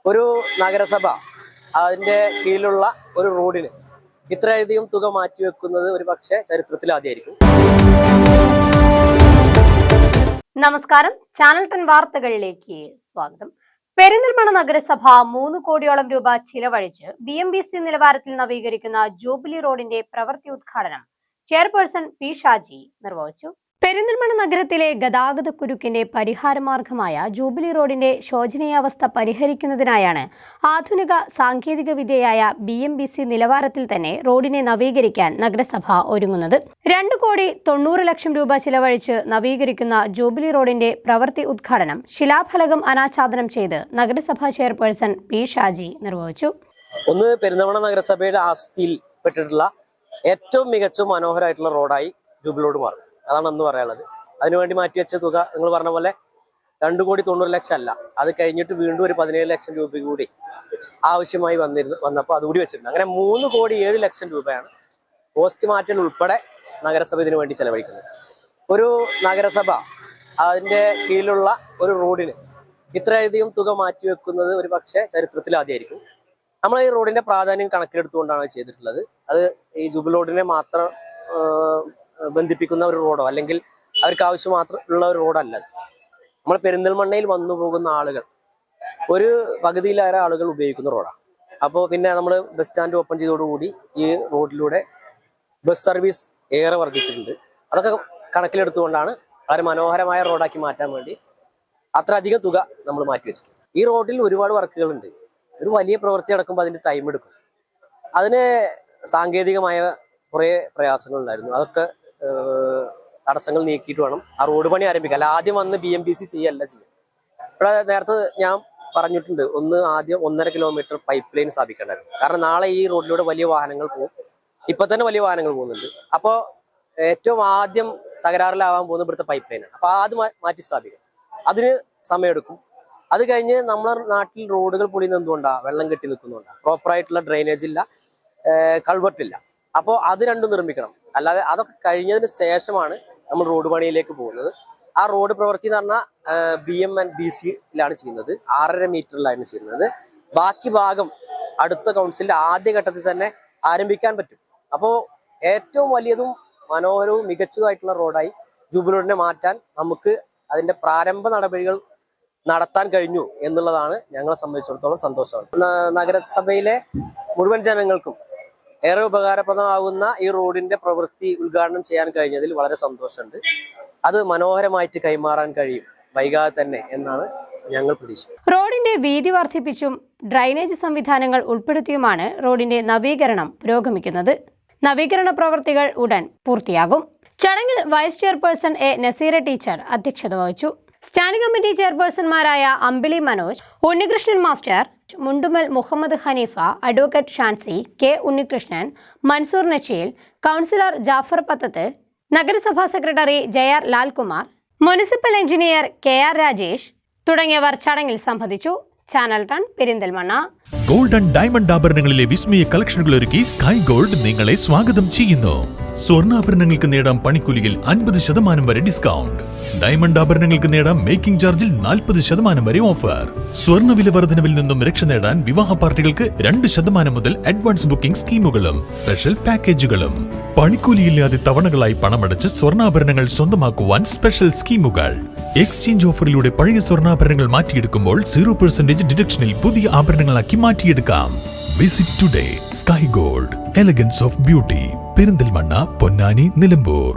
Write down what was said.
ഒരു നഗരസഭ അതിന്റെ കീഴിലുള്ള ഒരു റോഡിന് ഇത്രയധികം തുക മാറ്റിവെക്കുന്നത് ഒരു പക്ഷേ ചരിത്രത്തിൽ ആദ്യമായിരിക്കും. നമസ്കാരം, ചാനൽ 10 വാർത്തകളിലേക്ക് സ്വാഗതം. പെരിന്തൽമണ്ണ നഗരസഭ 3 കോടിയോളം രൂപ ചിലവഴിച്ച് BMBC നിലവാരത്തിൽ നവീകരിക്കുന്ന ജൂബിലി റോഡിന്റെ പ്രവൃത്തി ഉദ്ഘാടനം ചെയർപേഴ്സൺ പി ഷാജി നിർവഹിച്ചു. പെരിന്തൽമണ്ണ നഗരത്തിലെ ഗതാഗത കുരുക്കിന്റെ പരിഹാരമാർഗമായ ജൂബിലി റോഡിന്റെ ശോചനീയാവസ്ഥ പരിഹരിക്കുന്നതിനായാണ് ആധുനിക സാങ്കേതിക വിദ്യയായ BMBC നിലവാരത്തിൽ തന്നെ റോഡിനെ നവീകരിക്കാൻ നഗരസഭ ഒരുങ്ങുന്നത്. 2,90,00,000 രൂപ ചിലവഴിച്ച് നവീകരിക്കുന്ന ജൂബിലി റോഡിന്റെ പ്രവൃത്തി ഉദ്ഘാടനം ശിലാഫലകം അനാച്ഛാദനം ചെയ്ത് നഗരസഭാ ചെയർപേഴ്സൺ പി ഷാജി നിർവഹിച്ചു. ഒന്ന്, പെരിന്തൽമണ്ണ നഗരസഭയുടെ ആസ്തിയിൽ പെട്ടിട്ടുള്ള ഏറ്റവും മികച്ച മനോഹരമായിട്ടുള്ള റോഡായി ജൂബിലി റോഡ് മാറും. അതാണ് ഒന്ന് പറയാനുള്ളത്. അതിനുവേണ്ടി മാറ്റിവെച്ച തുക നിങ്ങൾ പറഞ്ഞ പോലെ 2,90,00,000 അല്ല, അത് കഴിഞ്ഞിട്ട് വീണ്ടും ഒരു 17,00,000 രൂപ കൂടി ആവശ്യമായി വന്നപ്പോൾ അതുകൂടി വെച്ചിട്ടുണ്ട്. അങ്ങനെ 3,07,00,000 രൂപയാണ് പോസ്റ്റ് മാറ്റൽ ഉൾപ്പെടെ നഗരസഭ ഇതിനു വേണ്ടി ചെലവഴിക്കുന്നത്. ഒരു നഗരസഭ അതിന്റെ കീഴിലുള്ള ഒരു റോഡിന് ഇത്രയധികം തുക മാറ്റിവെക്കുന്നത് ഒരു പക്ഷേ ചരിത്രത്തിൽ ആദ്യമായിരിക്കും. നമ്മൾ ഈ റോഡിന്റെ പ്രാധാന്യം കണക്കിലെടുത്തുകൊണ്ടാണ് ചെയ്തിട്ടുള്ളത്. അത് ഈ ജൂബിലി റോഡിനെ മാത്രം ബന്ധിപ്പിക്കുന്ന ഒരു റോഡോ അല്ലെങ്കിൽ അവർക്ക് ആവശ്യം മാത്രം ഉള്ള ഒരു റോഡല്ല. നമ്മൾ പെരിന്തൽമണ്ണയിൽ വന്നു പോകുന്ന ആളുകൾ ഒരു പകുതിയിലേറെ ആളുകൾ ഉപയോഗിക്കുന്ന റോഡാണ്. അപ്പോൾ പിന്നെ നമ്മൾ ബസ് സ്റ്റാൻഡ് ഓപ്പൺ ചെയ്തതോടുകൂടി ഈ റോഡിലൂടെ ബസ് സർവീസ് ഏറെ വർദ്ധിച്ചിട്ടുണ്ട്. അതൊക്കെ കണക്കിലെടുത്തുകൊണ്ടാണ് വളരെ മനോഹരമായ റോഡാക്കി മാറ്റാൻ വേണ്ടി അത്ര അധികം തുക നമ്മൾ മാറ്റിവെച്ചിട്ടുണ്ട്. ഈ റോഡിൽ ഒരുപാട് വർക്കുകളുണ്ട്. ഒരു വലിയ പ്രവൃത്തി നടക്കുമ്പോൾ അതിൻ്റെ ടൈം എടുക്കും. അതിന് സാങ്കേതികമായ കുറേ പ്രയാസങ്ങളുണ്ടായിരുന്നു. അതൊക്കെ തടസ്സങ്ങൾ നീക്കിയിട്ട് വേണം ആ റോഡ് പണി ആരംഭിക്കുക. അല്ല ആദ്യം വന്ന് BMBC ചെയ്യല്ല ചെയ്യുക. ഇവിടെ നേരത്തെ ഞാൻ പറഞ്ഞിട്ടുണ്ട്, ആദ്യം 1.5 കിലോമീറ്റർ പൈപ്പ് ലൈൻ സ്ഥാപിക്കേണ്ടായിരുന്നു. കാരണം നാളെ ഈ റോഡിലൂടെ വലിയ വാഹനങ്ങൾ പോകും. ഇപ്പൊ തന്നെ വലിയ വാഹനങ്ങൾ പോകുന്നുണ്ട്. അപ്പോൾ ഏറ്റവും ആദ്യം തകരാറിലാവാൻ പോകുന്ന ഇവിടുത്തെ പൈപ്പ് ലൈനാണ്. അപ്പൊ അത് മാറ്റി സ്ഥാപിക്കും. അതിന് സമയമെടുക്കും. അത് കഴിഞ്ഞ് നമ്മുടെ നാട്ടിൽ റോഡുകൾ പൊളിയുന്നത് എന്തുകൊണ്ടാണ്? വെള്ളം കെട്ടി നിൽക്കുന്നുണ്ടാണ്. പ്രോപ്പറായിട്ടുള്ള ഡ്രെയിനേജ് ഇല്ല, കൾവർട്ടില്ല. അപ്പോൾ അത് രണ്ടും നിർമ്മിക്കണം. അല്ലാതെ അതൊക്കെ കഴിഞ്ഞതിന് ശേഷമാണ് നമ്മൾ റോഡ് പണിയിലേക്ക് പോകുന്നത്. ആ റോഡ് പ്രവൃത്തി എന്ന് പറഞ്ഞാൽ BMBCയിലാണ് ചെയ്യുന്നത്. 6.5 മീറ്ററിലാണ് ചെയ്യുന്നത്. ബാക്കി ഭാഗം അടുത്ത കൗൺസിലിന്റെ ആദ്യഘട്ടത്തിൽ തന്നെ ആരംഭിക്കാൻ പറ്റും. അപ്പോൾ ഏറ്റവും വലിയതും മനോഹരവും മികച്ചതുമായിട്ടുള്ള റോഡായി ജൂബിലി റോഡിനെ മാറ്റാൻ നമുക്ക് അതിന്റെ പ്രാരംഭ നടപടികൾ നടത്താൻ കഴിഞ്ഞു എന്നുള്ളതാണ് ഞങ്ങളെ സംബന്ധിച്ചിടത്തോളം സന്തോഷമാണ്. നഗരസഭയിലെ മുഴുവൻ ജനങ്ങൾക്കും ഏറെ ഉപകാരപ്രദമാകുന്ന ഈ റോഡിന്റെ പ്രവൃത്തി ഉദ്ഘാടനം ചെയ്യാൻ കഴിഞ്ഞതിൽ വളരെ സന്തോഷമുണ്ട്. അത് മനോഹരമായിട്ട് കൈമാറാൻ കഴിയും വൈകാതെ തന്നെ എന്നാണ് ഞങ്ങൾ പ്രതീക്ഷിക്കുന്നത്. റോഡിന്റെ വീതി വർദ്ധിപ്പിച്ചും ഡ്രൈനേജ് സംവിധാനങ്ങൾ ഉൾപ്പെടുത്തിയുമാണ് റോഡിന്റെ നവീകരണം പുരോഗമിക്കുന്നത്. നവീകരണ പ്രവൃത്തികൾ ഉടൻ പൂർത്തിയാകും. ചടങ്ങിൽ വൈസ് ചെയർപേഴ്സൺ നസീറ ടീച്ചർ അധ്യക്ഷത വഹിച്ചു. സ്റ്റാൻഡിംഗ് കമ്മിറ്റി ചെയർപേഴ്സൺമാരായ Ambili Manoj, Unnikrishnan master, Mundumal Muhammad Haneefa, advocate Shancy, K Unnikrishnan, Mansoor Nacheel, councillor Jafar Pathath, നഗരസഭാ secretary JR Lalkumar, municipal engineer KR Rajesh തുടങ്ങിയവർ ചടങ്ങിൽ സംബന്ധിച്ചു. Channel 10 Perinthalmanna. Gold and diamond ആഭരണങ്ങളിലെ വിസ്മയ കളക്ഷനുകൾ ഒരുക്കി സ്കൈ ഗോൾഡ് നിങ്ങളെ സ്വാഗതം ചെയ്യുന്നു. സ്വർണ്ണാഭരണങ്ങൾക്ക് നേടാം പണിക്കൂലിയിൽ 50% വരെ ഡിസ്കൗണ്ട്. ഡയമണ്ട് ആഭരണങ്ങൾക്ക് നേടാം മേക്കിംഗ് ചാർജിൽ 40% വരെ ഓഫർ. സ്വർണ്ണ വില വർധനവിൽ നിന്നും രക്ഷ നേടാൻ വിവാഹ പാർട്ടികൾക്ക് 2% മുതൽ അഡ്വാൻസ് ബുക്കിംഗ് സ്കീമുകളും സ്പെഷ്യൽ പാക്കേജുകളും. പണിക്കൂലിയില്ലാതെ തവണകളായി പണമടച്ച് സ്വർണ്ണാഭരണങ്ങൾ സ്വന്തമാക്കുവാൻ സ്പെഷ്യൽ സ്കീമുകൾ. എക്സ്ചേഞ്ച് ഓഫറിലൂടെ പഴയ സ്വർണ്ണാഭരണങ്ങൾ മാറ്റിയെടുക്കുമ്പോൾ 0% ഡിഡക്ഷനിൽ പുതിയ ആഭരണങ്ങളാക്കി മാറ്റിയെടുക്കാം. Visit today. Sky gold, elegance of beauty. Perinthalmanna, Ponnani, Nilambur.